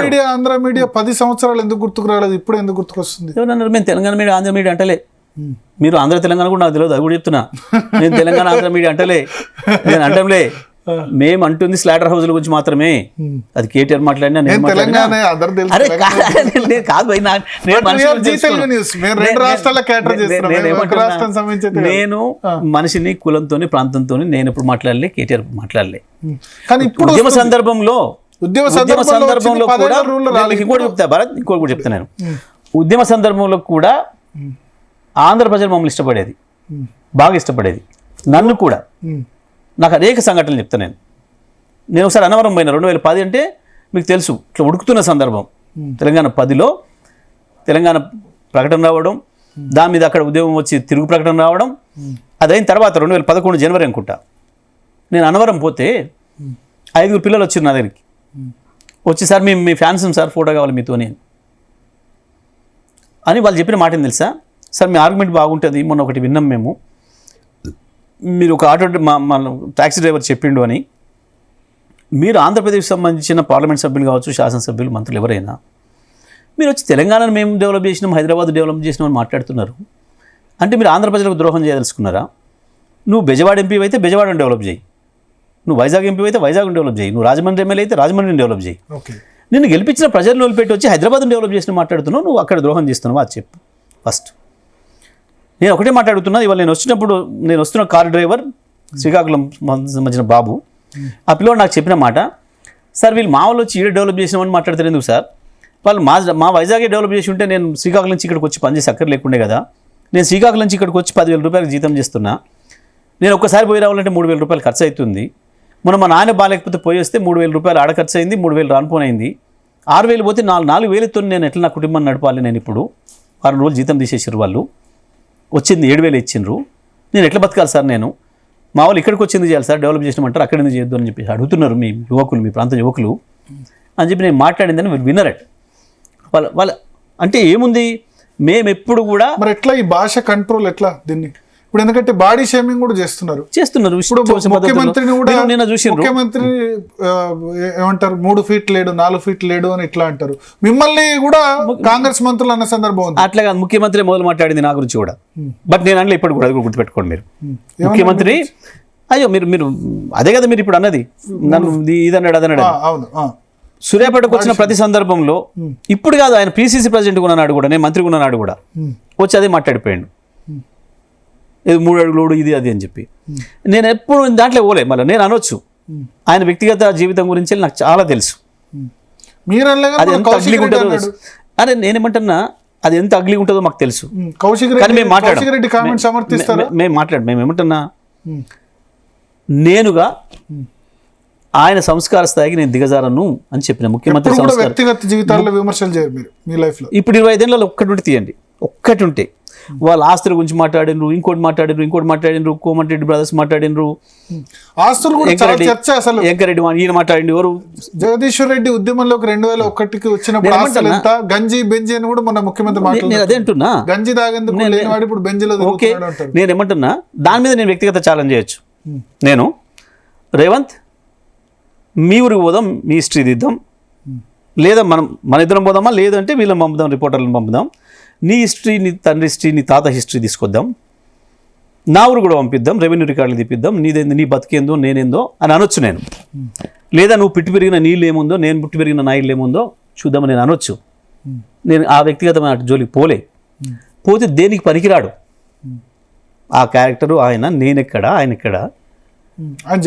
Media Andhra media 10 సంవత్సరాలు ఎందుకు గుర్తుకు రాలేదు, ఇప్పుడు ఎందుకు గుర్తుకొస్తుంది? ఎవరన్నారు మేము తెలంగాణ మీడియా ఆంధ్ర మీడియా అంటలే. మీరు ఆంధ్ర తెలంగాణ కూడా నాకు తెలియదు, అది కూడా చెప్తున్నా. నేను తెలంగాణ ఆంధ్ర మీడియా అంటలే, నేను అంటంలే. మేము అంటుంది స్లాటర్ హౌస్ల గురించి మాత్రమే. అది కేటీఆర్ మాట్లాడినా నేను మనిషిని కులంతో ప్రాంతంతో నేను ఎప్పుడు మాట్లాడలే, కేటీఆర్ మాట్లాడలే. కానీ ఇప్పుడు ఉద్యమ సందర్భంలో కూడా ఇంకోటి చెప్తా భరత్, ఇంకోటి కూడా చెప్తా నేను. ఉద్యమ సందర్భంలో కూడా ఆంధ్ర ప్రజలు మమ్మల్ని ఇష్టపడేది, బాగా ఇష్టపడేది, నన్ను కూడా. నాకు అనేక సంఘటనలు చెప్తాను నేను ఒకసారి అన్నవరం పోయినా 2010 అంటే మీకు తెలుసు, ఇట్లా ఉడుకుతున్న సందర్భం. తెలంగాణ 10లో తెలంగాణ ప్రకటన రావడం, దాని మీద అక్కడ ఉద్యమం వచ్చి తిరుగు ప్రకటన రావడం. అదైన తర్వాత 2011 జనవరి అనుకుంటా, నేను అన్నవరం పోతే 5 పిల్లలు వచ్చారు నా దగ్గరికి. వచ్చి సార్ మీ ఫ్యాన్స్ సార్ ఫోటో కావాలి మీతోని అని వాళ్ళు చెప్పిన మాట ఏం తెలుసా? సార్ మీ ఆర్గ్యుమెంట్ బాగుంటుంది, మొన్న ఒకటి విన్నాం మేము, మీరు ఒక ఆటో మా ట్యాక్సీ డ్రైవర్ చెప్పిండు అని. మీరు ఆంధ్రప్రదేశ్కి సంబంధించిన పార్లమెంట్ సభ్యులు కావచ్చు, శాసనసభ్యులు, మంత్రులు ఎవరైనా మీరు వచ్చి తెలంగాణను మేము డెవలప్ చేసినాం, హైదరాబాద్ డెవలప్ చేసినాం అని మాట్లాడుతున్నారు. అంటే మీరు ఆంధ్ర ప్రజలకు ద్రోహం చేయదలుచుకున్నారా? నువ్వు బెజవాడ ఎంపీ అయితే బెజవాడని డెవలప్ చేయి, నువ్వు వైజాగ్ ఎంపీ అయితే వైజాగ్ని డెవలప్ చేయి, నువ్వు రాజమండ్రి ఎమ్మెల్యే అయితే రాజమండ్రిని డెవలప్ చేయి. నిన్ను గెలిపించిన ప్రజలను వదిలిపెట్టి వచ్చి హైదరాబాద్ని డెవలప్ చేసిన మాట్లాడుతున్నావు, నువ్వు అక్కడ ద్రోహం చేస్తున్నావు. అది చెప్పు ఫస్ట్. నేను ఒకటే మాట్లాడుతున్నా. ఇవాళ నేను వస్తున్న కార్ డ్రైవర్ శ్రీకాకుళం సంబంధించిన బాబు, ఆ పిల్లవాడు నాకు చెప్పిన మాట, సార్ వీళ్ళు మా వాళ్ళు వచ్చి ఈడ డెవలప్ చేసినామని మాట్లాడతారు ఎందుకు సార్? వాళ్ళు మా వైజాగే డెవలప్ చేసి ఉంటే నేను శ్రీకాకుళం నుంచి ఇక్కడికి వచ్చి పనిచేసి అక్కడ లేకుండే కదా. నేను శ్రీకాకుళం నుంచి ఇక్కడికి వచ్చి 10,000 రూపాయలు జీతం చేస్తున్నా. నేను ఒక్కసారి పోయి రావాలంటే 3,000 రూపాయలు ఖర్చు అవుతుంది. మొన్న మా నాన్న బాగాలేకపోతే పోయి వస్తే 3,000 రూపాయలు ఆడ ఖర్చు అయింది, 3,000 రానిపోయింది. 6,000 పోతే 4,000తో నేను ఎట్లా నా కుటుంబాన్ని నడపాలి? నేను ఇప్పుడు 6 రోజులు జీతం తీసేసారు, వాళ్ళు వచ్చింది 7,000 ఇచ్చిండ్రు, నేను ఎట్లా బతకాలి సార్? నేను మా వాళ్ళు ఇక్కడికి వచ్చింది చేయాలి సార్, డెవలప్ చేసినామంటారు, అక్కడ ఎందుకు చేయొద్దు అని చెప్పి అడుగుతున్నారు మీ యువకులు, మీ ప్రాంత యువకులు అని చెప్పి నేను మాట్లాడిందని మీరు విన్నరట్. వాళ్ళ అంటే ఏముంది, మేము ఎప్పుడు కూడా మరి ఎట్లా ఈ భాష కంట్రోల్ ఎట్లా దీన్ని? ఇప్పుడు ఎందుకంటే బాడీ షేమింగ్ కూడా చేస్తున్నారు. ఇప్పుడు ముఖ్యమంత్రిని కూడా ముఖ్యమంత్రి ఏమంటారు 3 ఫీట్ లేడు 4 ఫీట్ లేడు అని ఇట్లా అంటారు. మిమ్మల్ని కూడా కాంగ్రెస్ మంత్రులు అన్న సందర్భం ఉంది. అట్లా కాదు, ముఖ్యమంత్రి మొదలు మాట్లాడింది నా గురించి కూడా. బట్ నేను అనలే ఇప్పుడు కూడా, అది కూడా గుర్తుపెట్టుకోండి మీరు. ముఖ్యమంత్రి అయ్యో మీరు అదే కదా మీరు ఇప్పుడు అన్నది, నన్ను ఇదన్నాడు అదన్నాడు. సూర్యాపేటకు వచ్చిన ప్రతి సందర్భంలో ఇప్పుడు కాదు, ఆయన పిసిసి ప్రెసిడెంట్ ఉన్నాడు కూడా, నేను మంత్రి ఉన్నాడు కూడా, వచ్చి అదే మాట్లాడిపోయాడు. ఇది 3 అడుగులోడు ఇది అది అని చెప్పి. నేను ఎప్పుడు దాంట్లో పోలే. మళ్ళీ నేను అనొచ్చు, ఆయన వ్యక్తిగత జీవితం గురించి నాకు చాలా తెలుసు. అది ఎంత అగ్లీ ఉంటుందో, అరే నేనేమంటున్నా, అది ఎంత అగ్లీ ఉంటుందో మాకు తెలుసు. కానీ మేము మేము ఏమంటున్నా, నేనుగా ఆయన సంస్కార స్థాయికి నేను దిగజారను అని చెప్పిన ముఖ్యమంత్రి. వ్యక్తిగత జీవితాల్లో విమర్శలు చేయరు మీరు మీ లైఫ్లో. ఇప్పుడు 25 ఏళ్ళలో ఒక్కటి ఉంటే తీయండి, ఒక్కటి ఉంటే వాళ్ళ ఆస్తుల గురించి మాట్లాడినరు, ఇంకోటి మాట్లాడినరు, కోమటిరెడ్డి బ్రదర్స్ మాట్లాడినరు, ఆస్తులు వెంకరెడ్డి ఈయన మాట్లాడింది. ఎవరు? జగదీశ్వర్ రెడ్డి ఉద్యమంలోకి 2001 వచ్చినప్పుడు గంజి బెంజి అని కూడా మన ముఖ్యమంత్రి నేను అదే అంటున్నా, గంజి తాగేందుకు ఇప్పుడు బెంజిలో. ఓకే, నేను ఏమంటున్నా, దాని మీద నేను వ్యక్తిగత ఛాలెంజ్ చేయొచ్చు. నేను రేవంత్ మీ ఊరికి పోదాం, మీ హిస్టరీ దిద్దాం, లేదా మన ఇద్దరం పోదామా, లేదంటే వీళ్ళని పంపుదాం, రిపోర్టర్లను పంపుదాం, నీ హిస్టరీ, నీ తండ్రి హిస్టరీ, నీ తాత హిస్టరీ తీసుకొద్దాం, నా ఊరు కూడా పంపిద్దాం, రెవెన్యూ రికార్డులు తీపిద్దాం, నీ బతికేందో నేనేందో అని అనొచ్చు నేను. లేదా నువ్వు పిట్టి పెరిగిన నీళ్ళు ఏముందో, నేను పుట్టి పెరిగిన నా ఇల్లు ఏముందో చూద్దామని నేను అనొచ్చు. నేను ఆ వ్యక్తిగతమైన జోలికి పోతే దేనికి పనికిరాడు ఆ క్యారెక్టరు. నేనెక్కడ, ఆయన ఎక్కడ,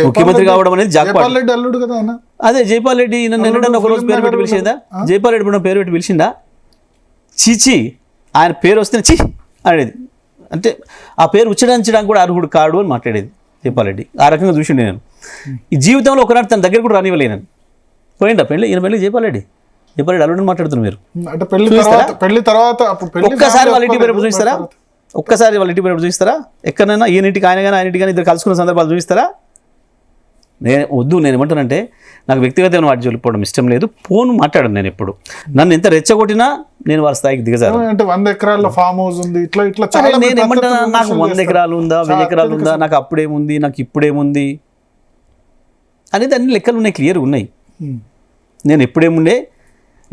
ముఖ్యమంత్రి కావడం అనేది అదే జైపాల్ రెడ్డి ఒక రోజు పేరు పెట్టి పిలిచిందా? జైపాల్ రెడ్డి పేరు పెట్టి పిలిచిందా? చీచి, ఆయన పేరు వస్తే చి అనేది. అంటే ఆ పేరు ఉచ్చరించడానికి కూడా అర్హుడు కాడు అని మాట్లాడేది జైపాల్ రెడ్డి. ఆ రకంగా చూసిండే నేను. ఈ జీవితంలో ఒకనాడు తన దగ్గర కూడా రానివ్వలేను. పోయిండా ఈయన పెళ్ళి జైపాల్ రెడ్డి అల్లుడని మాట్లాడుతున్నారు మీరు. ఒక్కసారి వాళ్ళ ఇంటి పేరు చూపిస్తారా? ఒక్కసారి వాళ్ళ ఇంటి పేరు చూపిస్తారా? ఎక్కడైనా ఈయనింటికి ఆయన కానీ ఇద్దరు కలుసుకున్న సందర్భాలు చూపిస్తారా? నేను ఏమంటానంటే, నాకు వ్యక్తిగతమైన వాటి జోలిపోవడం ఇష్టం లేదు. ఫోన్ మాట్లాడను నేను ఎప్పుడు. నన్ను ఎంత రెచ్చగొట్టినా నేను వాళ్ళ స్థాయికి దిగజారు. 100 ఎకరాల ఫామ్ హౌస్ ఉంది, నేను ఏమంటున్నా, నాకు 100 ఎకరాలు ఉందా, 1000 ఎకరాలు ఉందా, నాకు అప్పుడేముంది, నాకు ఇప్పుడేముంది అనేది అన్ని లెక్కలు ఉన్నాయి, క్లియర్గా ఉన్నాయి. నేను ఎప్పుడేముండే,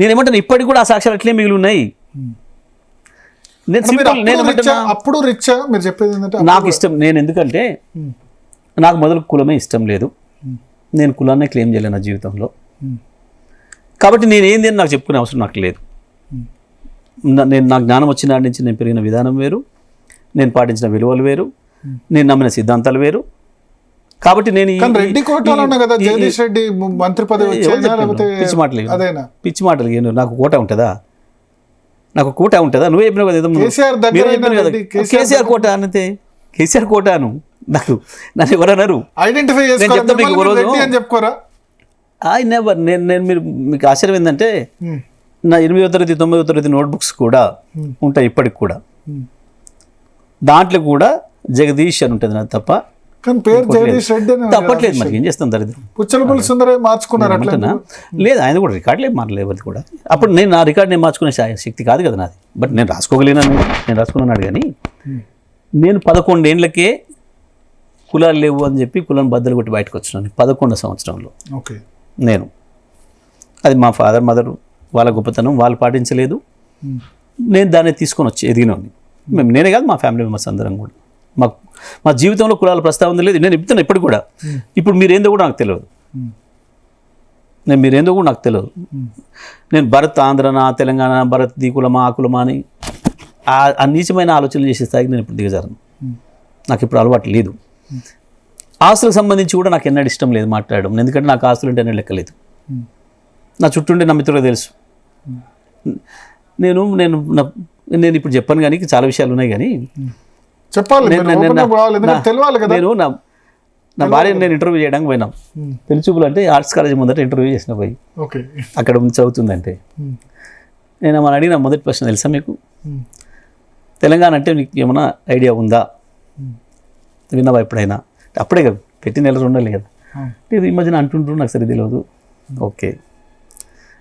నేనేమంటాను ఇప్పటికి కూడా ఆ సాక్ష్యాలు అట్లే మిగిలి ఉన్నాయి. నేను సింపుల్ నేను అప్పుడు రిచ్చా మీరు చెప్పేది ఏంటంటే నాకు ఇష్టం, నేను ఎందుకంటే నాకు మొదలు కులమే ఇష్టం లేదు, నేను కులాన్నే క్లెయిమ్ చేయలేను నా జీవితంలో. కాబట్టి నేను ఏంది అని నాకు చెప్పుకునే అవసరం నాకు లేదు. నేను నాకు జ్ఞానం వచ్చిన నాటి నుంచి నేను పెరిగిన విధానం వేరు, నేను పాటించిన విలువలు వేరు, నేను నమ్మిన సిద్ధాంతాలు వేరు. కాబట్టి నేను రెడ్డి కోటాలో ఉన్నా కదా జగదీష్ రెడ్డి మంత్రి పదవి పిచ్చి మాటలు పిచ్చి మాటలు నాకు కోట ఉంటుందా? నాకు కోట ఉంటుందా? నువ్వే చెప్పినావు కదా కేసీఆర్ కోట అనితే కేసీఆర్ కోట అను. నాకు నన్ను ఎవరన్నారు ఐడెంటిఫై చెప్పుకోరా? I never. నేను మీరు మీకు ఆశ్చర్యం ఏంటంటే నా 8వ తరగతి 9వ తరగతి నోట్బుక్స్ కూడా ఉంటాయి ఇప్పటికి కూడా. దాంట్లో కూడా జగదీష్ అని ఉంటుంది నాకు తప్ప తప్పట్లేదు. మరి ఏం చేస్తాం దరిద్రం. లేదు ఆయన కూడా రికార్డులే మారలేదు ఎవరిది కూడా. అప్పుడు నేను నా రికార్డు నేను మార్చుకునే శక్తి కాదు కదా నాది. బట్ నేను రాసుకోగలిగినాను, నేను రాసుకున్నాను. కానీ నేను 11 ఏళ్ళకే కులాలు లేవు అని చెప్పి కులాన్ని బద్దలు కొట్టి బయటకు వచ్చినాను 11వ సంవత్సరంలో. నేను అది మా ఫాదర్ మదర్ వాళ్ళ గొప్పతనం, వాళ్ళు పాటించలేదు, నేను దాన్ని తీసుకొని వచ్చి ఎదిగినాను. మేము నేనే కాదు మా ఫ్యామిలీ మెంబర్స్ అందరం కూడా. మా జీవితంలో కులాల ప్రస్తావన లేదు. నేను చెప్తాను ఇప్పటికి కూడా. ఇప్పుడు మీరేందో కూడా నాకు తెలియదు, మీరేందో కూడా నాకు తెలియదు. నేను భరత్ ఆంధ్రనా తెలంగాణ, భరత్ దీ కులమా ఆ కులమా అని ఆ నీచమైన ఆలోచనలు చేసే స్థాయికి నేను ఇప్పుడు దిగజారను. నాకు ఇప్పుడు అలవాటు లేదు. ఆస్తులకు సంబంధించి కూడా నాకు ఎన్నడూ ఇష్టం లేదు మాట్లాడడం, ఎందుకంటే నాకు ఆస్తులు అంటే ఎన్నడూ లెక్కలేదు. నా చుట్టూ ఉండే నా మిత్రులకు తెలుసు. నేను నేను నేను ఇప్పుడు చెప్పాను కానీ చాలా విషయాలు ఉన్నాయి. కానీ నేను నా భార్యను నేను ఇంటర్వ్యూ చేయడానికి పోయినాం. పెళ్లిచూపులు అంటే ఆర్ట్స్ కాలేజ్ ముందర ఇంటర్వ్యూ చేసిన పోయి అక్కడ చదువుతుందంటే నేను మన అడిగిన మొదటి ప్రశ్న తెలుసా మీకు, తెలంగాణ అంటే మీకు ఏమైనా ఐడియా ఉందా, విన్నావా ఎప్పుడైనా? అప్పుడే కదా పెట్టి నెల 2 నెలలు కదా. ఈ మధ్యన అంటుంటారు, నాకు సరి తెలియదు. ఓకే,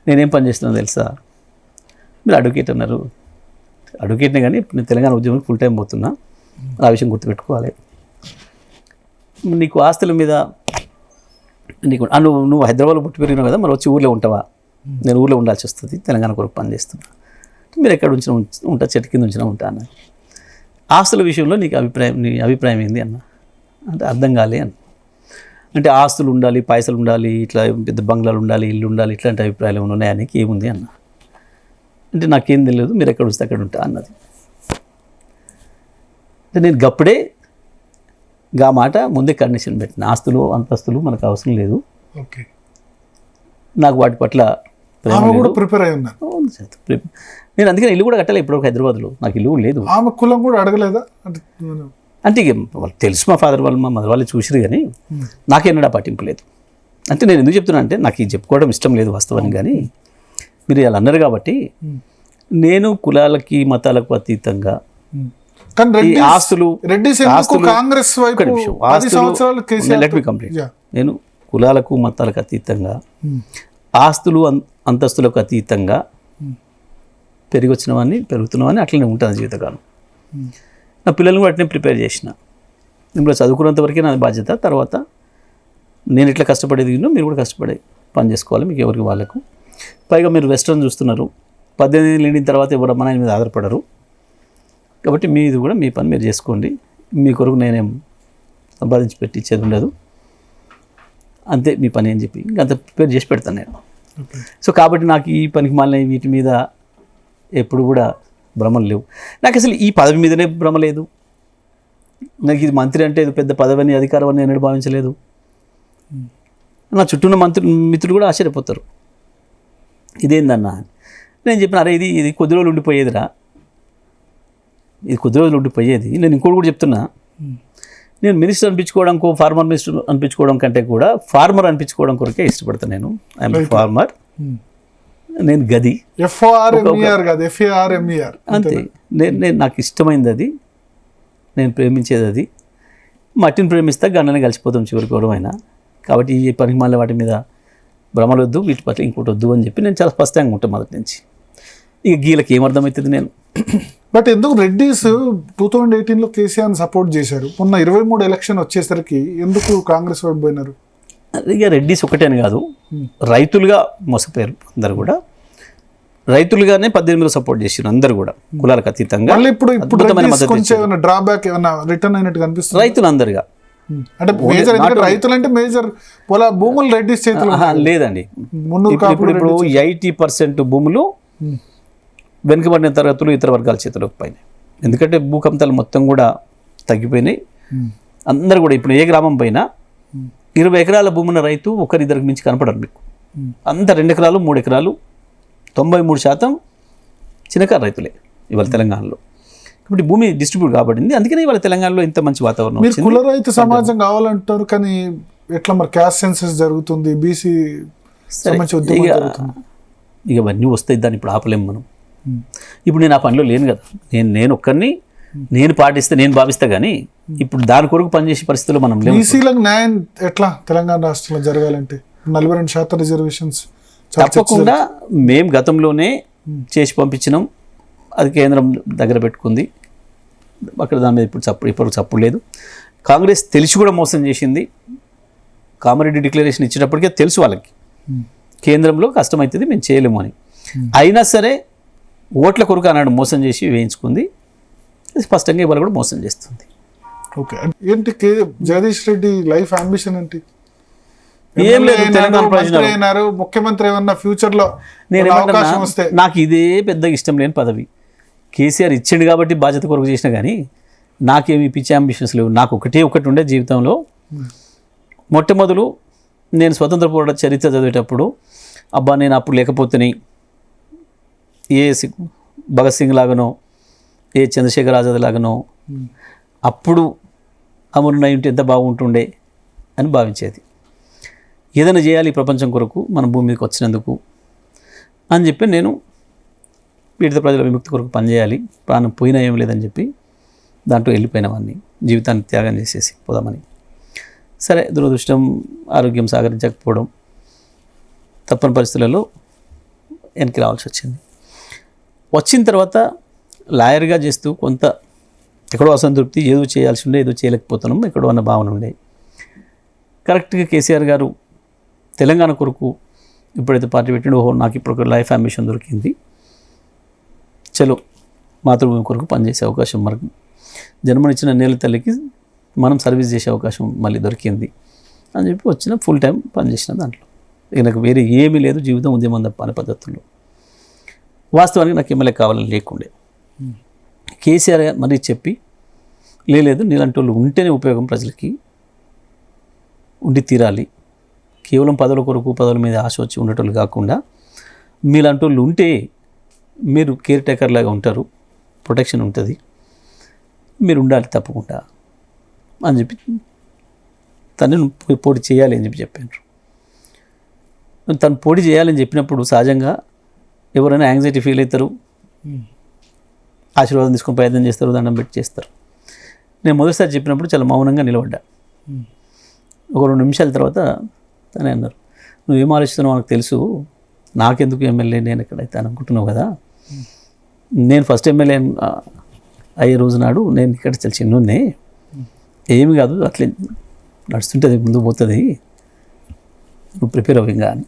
నేనేం పని చేస్తున్నాను తెలుసా? మీరు అడ్వకేట్ అన్నారు. అడ్వకేట్నే కానీ నేను తెలంగాణ ఉద్యమానికి ఫుల్ టైం పోతున్నా, ఆ విషయం గుర్తుపెట్టుకోవాలి. నీకు ఆస్తుల మీద నీకు నువ్వు హైదరాబాద్లో పుట్టి పెరిగినావు కదా, మరి వచ్చి ఊళ్ళో ఉంటావా? నేను ఊళ్ళో ఉండాల్సి వస్తుంది, తెలంగాణ కొరకు పని చేస్తున్నా. మీరు ఎక్కడ ఉంటా, చెట్టు కింద ఉంచినా ఉంటా అన్న. ఆస్తుల విషయంలో నీ అభిప్రాయం ఏంది అన్న అంటే అర్థం కాలే అన్న. అంటే ఆస్తులు ఉండాలి, పైసలు ఉండాలి, ఇట్లా పెద్ద బంగ్లాలు ఉండాలి, ఇల్లు ఉండాలి, ఇట్లాంటి అభిప్రాయాలు ఏమైనా ఉన్నాయని ఏముంది అన్న అంటే నాకేం తెలియదు, మీరు ఎక్కడ వస్తే అక్కడ ఉంటా అన్నది. అంటే నేను గప్పుడే గా మాట ముందే కండిషన్ పెట్టిన, ఆస్తులు అంతస్తులు మనకు అవసరం లేదు, నాకు వాటి పట్ల ప్రిపేర్ అయి ఉన్నా. నేను అందుకని ఇల్లు కూడా కట్టాలి ఇప్పటివరకు హైదరాబాద్లో, నాకు ఇల్లు లేదు. ఆమె కులం కూడా అడగలేదా అంటే వాళ్ళు తెలుసు, మా ఫాదర్ వాళ్ళు మా మదర్ వాళ్ళు చూసిరు, కానీ నాకేమన్నా పట్టింపు లేదు. అంటే నేను ఎందుకు చెప్తున్నా అంటే నాకు ఇది చెప్పుకోవడం ఇష్టం లేదు వాస్తవానికి. కానీ మీరు ఇలా అన్నారు కాబట్టి నేను కులాలకి మతాలకు అతీతంగా ఆస్తులు నేను కులాలకు మతాలకు అతీతంగా ఆస్తులు అంతస్తులకు అతీతంగా పెరిగి వచ్చినవన్నీ పెరుగుతున్నవన్నీ అట్లనే ఉంటాను జీవితకాలం. నా పిల్లల్ని కూడా అట్లనే ప్రిపేర్ చేసిన. ఇప్పుడు చదువుకున్నంత వరకే నా బాధ్యత. తర్వాత నేను ఇట్లా కష్టపడేది మీరు కూడా కష్టపడే పని చేసుకోవాలి, మీకు ఎవరికి వాళ్ళకు. పైగా మీరు వెస్ట్రన్ చూస్తున్నారు, 18 ఏళ్ళు నిండిన తర్వాత ఎవరు అమ్మ నాయన మీద ఆధారపడరు. కాబట్టి మీది కూడా మీ పని మీరు చేసుకోండి, మీ కొరకు నేనేం సంపాదించి పెట్టి ఇచ్చేది ఉండదు, అంతే మీ పని అని చెప్పి అంత ప్రిపేర్ చేసి పెడతాను నేను. సో కాబట్టి నాకు ఈ పనికి మళ్ళీ వీటి మీద ఎప్పుడు కూడా భ్రమలు లేవు. నాకు అసలు ఈ పదవి మీదనే భ్రమ లేదు. నాకు ఇది మంత్రి అంటే ఇది పెద్ద పదవి అని అధికారం అని నేను భావించలేదు. నా చుట్టూ ఉన్న మిత్రులు కూడా ఆశ్చర్యపోతారు, ఇదేందన్నా. నేను చెప్పిన అరే ఇది కొద్ది రోజులు ఉండిపోయేదిరా, ఇది కొద్ది రోజులు ఉండిపోయేది. నేను ఇంకోటి కూడా చెప్తున్నా, నేను మినిస్టర్ అనిపించుకోవడం ఫార్మర్ మినిస్టర్ అనిపించుకోవడం కంటే కూడా ఫార్మర్ అనిపించుకోవడం కొరకే ఇష్టపడతాను. నేను ఐఎమ్ ఫార్మర్, నేను గది అంతే. నేను నాకు ఇష్టమైంది అది, నేను ప్రేమించేది అది. మట్టిని ప్రేమిస్తా, గన్నని కలిసిపోతాం చివరికి ఎవరైనా. కాబట్టి ఈ పనికి మళ్ళీ వాటి మీద భ్రమలు వద్దు, వీటి పట్ల ఇంకోటి వద్దు అని చెప్పి నేను చాలా స్పష్టంగా ఉంటాను మొదటి నుంచి. ఇక గీలకి ఏమర్థమవుతుంది నేను. బట్ ఎందుకు రెడ్డిస్ 2018లో కేసీఆర్ని సపోర్ట్ చేశారు, మొన్న 23 ఎలక్షన్ వచ్చేసరికి ఎందుకు కాంగ్రెస్ వైపు పోయినారు? ఇక రెడ్డిస్ ఒకటే అని కాదు, రైతులుగా మోసపోయారు అందరు కూడా. రైతులుగానే 18 సపోర్ట్ చేసారు అందరూ కూడా కులాలకు అతీతంగా. మళ్ళీ ఇప్పుడు కొంచెం ఏమైనా డ్రాబ్యాక్ ఏమైనా రిటర్న్ అయినట్టు కనిపిస్తుంది రైతులు అందరుగా అంటే మేజర్, ఎందుకంటే రైతులు అంటే మేజర్ భూములు రెడ్డిస్ చేతులు లేదండి. ఇప్పుడు 80% భూములు వెనుకబడిన తరగతులు ఇతర వర్గాల చేతులకు పైన, ఎందుకంటే భూకంపాలు మొత్తం కూడా తగ్గిపోయినాయి. అందరు కూడా ఇప్పుడు ఏ గ్రామం పైన 20 ఎకరాల భూమున్న రైతు ఒకరిద్దరికి మించి కనపడరు మీకు. అంత 2 ఎకరాలు 3 ఎకరాలు 93% చిన్నకారు రైతులే ఇవాళ తెలంగాణలో. ఇప్పుడు భూమి డిస్ట్రిబ్యూట్ కాబడింది, అందుకనే ఇవాళ తెలంగాణలో ఇంత మంచి వాతావరణం. మీరు కుల రైతు సమాజం కావాలంటారు, కానీ ఎట్లా మరి క్యాస్ట్ సెన్సస్ జరుగుతుంది, బీసీ ఇక అవన్నీ వస్తాయి, దాన్ని ఇప్పుడు ఆపలేము మనం. ఇప్పుడు నేను ఆ పనిలో లేను కదా, నేను ఒక్కరిని నేను పాటిస్తే నేను భావిస్తా, కానీ ఇప్పుడు దాని కొరకు పనిచేసే పరిస్థితుల్లో మనం లేము. బీసీలకు న్యాయం ఎట్లా తెలంగాణ రాష్ట్రంలో జరగాలంటే 42% రిజర్వేషన్స్ తప్పకుండా మేము గతంలోనే చేసి పంపించినాం, అది కేంద్రం దగ్గర పెట్టుకుంది. అక్కడ దాని మీద ఇప్పుడు చప్పుడు లేదు. కాంగ్రెస్ తెలిసి కూడా మోసం చేసింది. కామారెడ్డి డిక్లరేషన్ ఇచ్చేటప్పటికే తెలుసు వాళ్ళకి కేంద్రంలో కష్టమవుతుంది, మేము చేయలేము అని. అయినా సరే ఓట్ల కొరకు అన్నాడు మోసం చేసి వేయించుకుంది. స్పష్టంగా ఇవాళ కూడా మోసం చేస్తుంది. ఓకే, ఏంటి జగదీష్ రెడ్డి లైఫ్ అంబిషన్ ఏంటి? ఏం లేదు, తెలంగాణ ప్రజలు ముఖ్యమంత్రి ఏమన్నా ఫ్యూచర్ లో నేను అవకాశం వస్తే, నాకు ఇదే పెద్దగా ఇష్టం లేని పదవి. కేసీఆర్ ఇచ్చిండు కాబట్టి బాధ్యత కొరకు చేసిన, కానీ నాకేమి పిచ్చి అంబిషన్స్ లేవు. నాకు ఒకటి ఉండే జీవితంలో. మొట్టమొదలు నేను స్వతంత్ర పోరాట చరిత్ర చదివేటప్పుడు అబ్బా నేను అప్పుడు లేకపోతేనే ఏ భగత్ సింగ్ లాగానో ఏ చంద్రశేఖర్ ఆజాద్ లాగానో అప్పుడు అమరునై ఉంటే ఎంత బాగుంటుండే అని భావించేది. ఏదైనా చేయాలి ప్రపంచం కొరకు, మన భూమి మీదకి వచ్చినందుకు అని చెప్పి నేను పీడిత ప్రజల విముక్తి కొరకు పనిచేయాలి, ప్రాణం పోయినా ఏం లేదని చెప్పి దాంట్లో వెళ్ళిపోయినవన్నీ, జీవితాన్ని త్యాగం చేసేసి పోదామని. సరే, దురదృష్టం ఆరోగ్యం సహకరించకపోవడం, తప్పని పరిస్థితులలో వెనక్కి రావాల్సి వచ్చింది. వచ్చిన తర్వాత లాయర్గా చేస్తూ కొంత ఎక్కడో అసంతృప్తి, ఏదో చేయాల్సి ఉండే ఏదో చేయలేకపోతున్నాం ఎక్కడో అన్న భావన ఉండే. కరెక్ట్గా కేసీఆర్ గారు తెలంగాణ కొరకు ఇప్పుడైతే పార్టీ పెట్టిండో, ఓహో నాకు ఇప్పుడు ఒక లైఫ్ అంబిషన్ దొరికింది, చలో మాతృభూమి కొరకు పనిచేసే అవకాశం, మనకు జన్మనిచ్చిన నేల తల్లికి మనం సర్వీస్ చేసే అవకాశం మళ్ళీ దొరికింది అని చెప్పి వచ్చిన ఫుల్ టైం పనిచేసిన దాంట్లో. ఇక నాకు వేరే ఏమీ లేదు, జీవితం ఉద్యమం తప్ప అనే పద్ధతుల్లో. వాస్తవానికి నాకు ఎమ్మెల్యే కావాలని లేకుండే. కేసీఆర్ మరీ చెప్పి లేదు నీలాంటి వాళ్ళు ఉంటేనే ఉపయోగం, ప్రజలకి ఉండి తీరాలి, కేవలం పదవుల కొరకు పదవుల మీద ఆశ వచ్చి ఉండేటోళ్ళు కాకుండా మీలాంటి వాళ్ళు ఉంటే మీరు కేర్ టేకర్ లాగా ఉంటారు, ప్రొటెక్షన్ ఉంటుంది, మీరు ఉండాలి తప్పకుండా అని చెప్పి తను పోటీ చేయాలి అని చెప్పారు. తను పోటీ చేయాలని చెప్పినప్పుడు సహజంగా ఎవరైనా యాంగ్జైటీ ఫీల్ అవుతారు, ఆశీర్వాదం తీసుకొని ప్రయత్నం చేస్తారు, దండం పెట్టి చేస్తారు. నేను మొదటిసారి చెప్పినప్పుడు చాలా మౌనంగా నిలబడ్డా. ఒక 2 నిమిషాల తర్వాత తనే అన్నారు, నువ్వేం ఆలోచిస్తున్నావు నాకు తెలుసు, నాకెందుకు ఎమ్మెల్యే, నేను ఎక్కడైతే అనుకుంటున్నావు కదా, నేను ఫస్ట్ ఎమ్మెల్యే అయ్యే రోజు నాడు నేను ఇక్కడ చాలా చిన్నున్నే, ఏమి కాదు అట్లే నడుస్తుంటుంది ముందు పోతుంది, నువ్వు ప్రిపేర్ అవ్వంగా అని.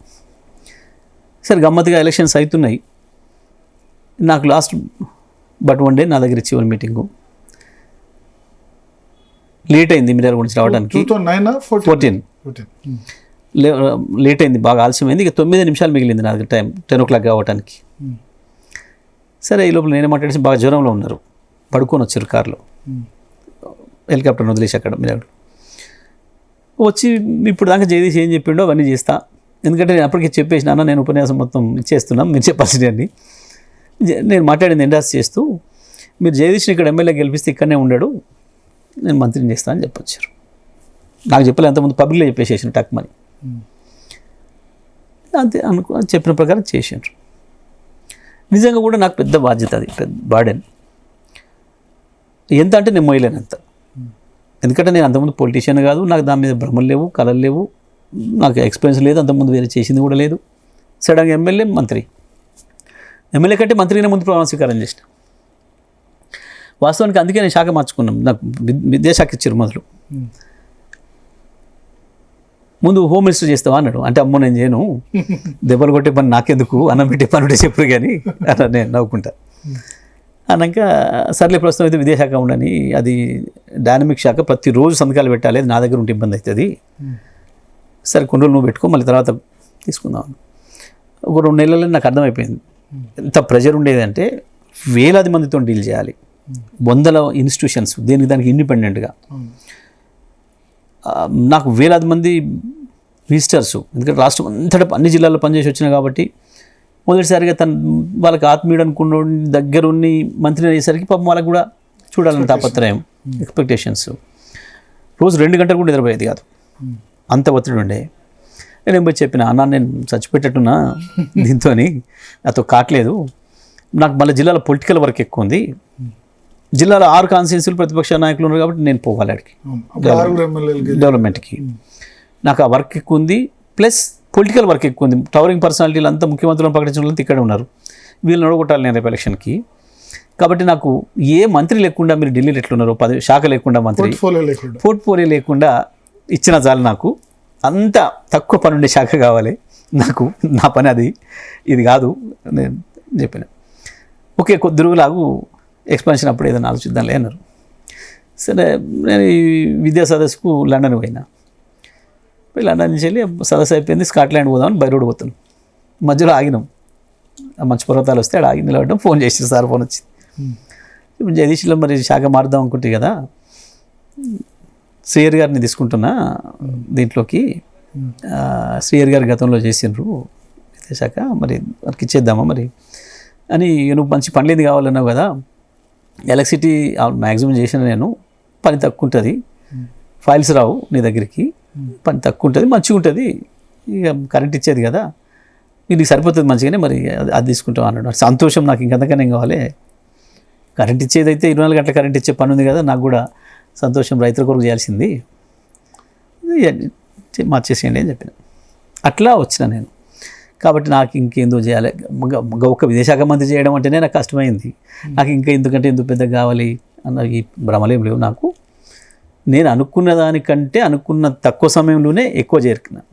సరే గమ్మత్తుగా ఎలక్షన్స్ అవుతున్నాయి. నాకు లాస్ట్ బట్ 1 డే నా దగ్గర చివరి మీటింగు లేట్ అయింది మీడియా గురించి రావడానికి. 14 లేట్ అయింది, బాగా ఆలస్యమైంది. ఇక 9 నిమిషాలు మిగిలింది నా దగ్గర టైం 10 o'clock కావడానికి. సరే ఈ లోపల నేనే మాట్లాడేసి బాగా జ్వరంలో ఉన్నారు, పడుకొని వచ్చారు కార్లో, హెలికాప్టర్ని వదిలేసి అక్కడ మీరు వచ్చి ఇప్పుడు దాకా జగదీష్ ఏం చెప్పిండో అవన్నీ చేస్తా, ఎందుకంటే నేను అప్పటికి చెప్పేసిన అన్న నేను ఉపన్యాసం మొత్తం ఇచ్చేస్తున్నాం, మీరు చెప్పాల్సింది. నేను మాట్లాడింది ఎండాస్ చేస్తూ మీరు జగదీష్ని ఇక్కడ ఎమ్మెల్యే గెలిపిస్తే ఇక్కడనే ఉండాడు, నేను మంత్రిని చేస్తా అని చెప్పొచ్చారు. నాకు చెప్పలే, అంతకుముందు పబ్లిక్లో చెప్పేసేసిన టక్మని, అంతే చెప్పిన ప్రకారం చేసారు. నిజంగా కూడా నాకు పెద్ద బాధ్యత, అది పెద్ద బార్డెన్. ఎంత అంటే నేను మోయలేనంత, ఎందుకంటే నేను అంతకుముందు పొలిటీషియన్ కాదు, నాకు దాని మీద భ్రమలు లేవు, కళలు లేవు, నాకు ఎక్స్పీరియన్స్ లేదు, అంతకుముందు వేరే చేసింది కూడా లేదు. సడన్గా ఎమ్మెల్యే మంత్రి, ఎమ్మెల్యే కంటే మంత్రినే ముందు ప్రమాణ స్వీకారం చేసిన. వాస్తవానికి అందుకే నేను శాఖ మార్చుకున్నాం, నాకు విద్యాశాఖ ఇచ్చారు మొదలు. ముందు హోమ్ మినిస్టర్ చేస్తావా అన్నాడు. అంటే అమ్మో నేను చేయను, దెబ్బలు కొట్టే పని నాకెందుకు, అన్నం పెట్టే పని ఉంటే చెప్పరు కానీ అలా నేను నవ్వుకుంటా. అన్నాక సర్లే ప్రస్తుతం అయితే విదేశాఖ ఉండని, అది డైనమిక్ శాఖ, ప్రతిరోజు సంతకాలు పెట్టాలి, అది నా దగ్గర ఉంటే ఇబ్బంది అవుతుంది, సరే కొన్ని రోజులు నువ్వు పెట్టుకో, మళ్ళీ తర్వాత తీసుకుందాం. ఒక 2 నెలల్లో నాకు అర్థమైపోయింది ఎంత ప్రెజర్ ఉండేదంటే, వేలాది మందితో డీల్ చేయాలి, వందల ఇన్స్టిట్యూషన్స్, దానికి ఇండిపెండెంట్గా. నాకు వేలాది మంది విజిటర్స్, ఎందుకంటే రాష్ట్రం అంతటా అన్ని జిల్లాల్లో పనిచేసి వచ్చినా కాబట్టి మొదటిసారిగా వాళ్ళకి ఆత్మీయుడు అనుకున్న దగ్గరున్ని మంత్రి అయ్యేసరికి పాపం వాళ్ళకి కూడా చూడాలని తాపత్రయం, ఎక్స్పెక్టేషన్స్. రోజు 2 గంటలు కూడా నిద్రపోయేది కాదు, అంత ఒత్తిడి ఉండే. నేను పోయి చెప్పిన, అన్న నేను చచ్చిపెట్టేట్టున్నా దీంతో, నాతో కావట్లేదు, నాకు మళ్ళీ జిల్లాలో పొలిటికల్ వర్క్ ఎక్కువ ఉంది, జిల్లాలో 6 కాన్స్టిట్యున్సీలు ప్రతిపక్ష నాయకులు ఉన్నారు కాబట్టి నేను పోవాలి అడిగి డెవలప్మెంట్కి, నాకు ఆ వర్క్ ఎక్కువ ఉంది, ప్లస్ పొలిటికల్ వర్క్ ఎక్కువ ఉంది. టవరింగ్ పర్సనాలిటీలు అంతా ముఖ్యమంత్రులను ప్రకటించిన వాళ్ళంతా ఇక్కడ ఉన్నారు, వీళ్ళని నడగొట్టాలి నేను రేపు ఎలక్షన్కి. కాబట్టి నాకు ఏ మంత్రి లేకుండా, మీరు ఢిల్లీలో ఎట్లున్నారు, 10 శాఖ లేకుండా, మంత్రి పోర్ట్ఫోలియో లేకుండా ఇచ్చిన చాలు, నాకు అంత తక్కువ పని ఉండే శాఖ కావాలి నాకు, నా పని అది, ఇది కాదు నేను చెప్పిన. ఓకే, కొద్ది రోజులాగు ఎక్స్పాన్షన్ అప్పుడు ఏదైనా ఆలోచిద్దాంలే అన్నారు. సరే నేను ఈ విద్యా సదస్సుకు లండన్ పోయినా, లండన్ నుంచి వెళ్ళి సదస్సు అయిపోయింది, స్కాట్లాండ్ పోదామని బై రోడ్ పోతాను, మధ్యలో ఆగినాం, మంచి పర్వతాలు వస్తే ఆడ ఆగి నిలబడ్డాం. ఫోన్ చేసి సార్ ఫోన్ వచ్చింది, ఇప్పుడు జగదీష్లో మరి శాఖ మారుదాం అనుకుంటే కదా, శ్రీహర్ గారిని తీసుకుంటున్నా దీంట్లోకి, శ్రీహర్ గారి గతంలో చేసిండ్రు విద్యాశాఖ, మరి వారికి ఇచ్చేద్దామా మరి అని, నువ్వు మంచి పనిలేది కావాలన్నావు కదా, ఎలక్ట్రిసిటీ మ్యాక్సిమం చేసిన నేను, పని తక్కువ ఉంటుంది, ఫైల్స్ రావు నీ దగ్గరికి, పని తక్కువ ఉంటుంది, మంచిగా ఉంటుంది, ఇక కరెంట్ ఇచ్చేది కదా, నీకు సరిపోతుంది మంచిగానే, మరి అది తీసుకుంటాం అన్నాడు. సంతోషం, నాకు ఇంకంతకన్నా ఏం కావాలి, కరెంట్ ఇచ్చేది అయితే 24 గంటల కరెంట్ ఇచ్చే పని ఉంది కదా, నాకు కూడా సంతోషం, రైతుల కొరకు చేయాల్సింది, మార్చేసేయండి అని చెప్పిన. అట్లా వచ్చిన నేను. కాబట్టి నాకు ఇంకేందో చేయాలి, ఒక విదేశాఖ మంత్రి చేయడం అంటేనే నాకు కష్టమైంది, నాకు ఇంకా ఎందుకంటే ఎందుకు పెద్దగా కావాలి అన్న ఈ భ్రమలేం లేవు నాకు. నేను అనుకున్న దానికంటే అనుకున్న తక్కువ సమయంలోనే ఎక్కువ చేరుకున్నాను.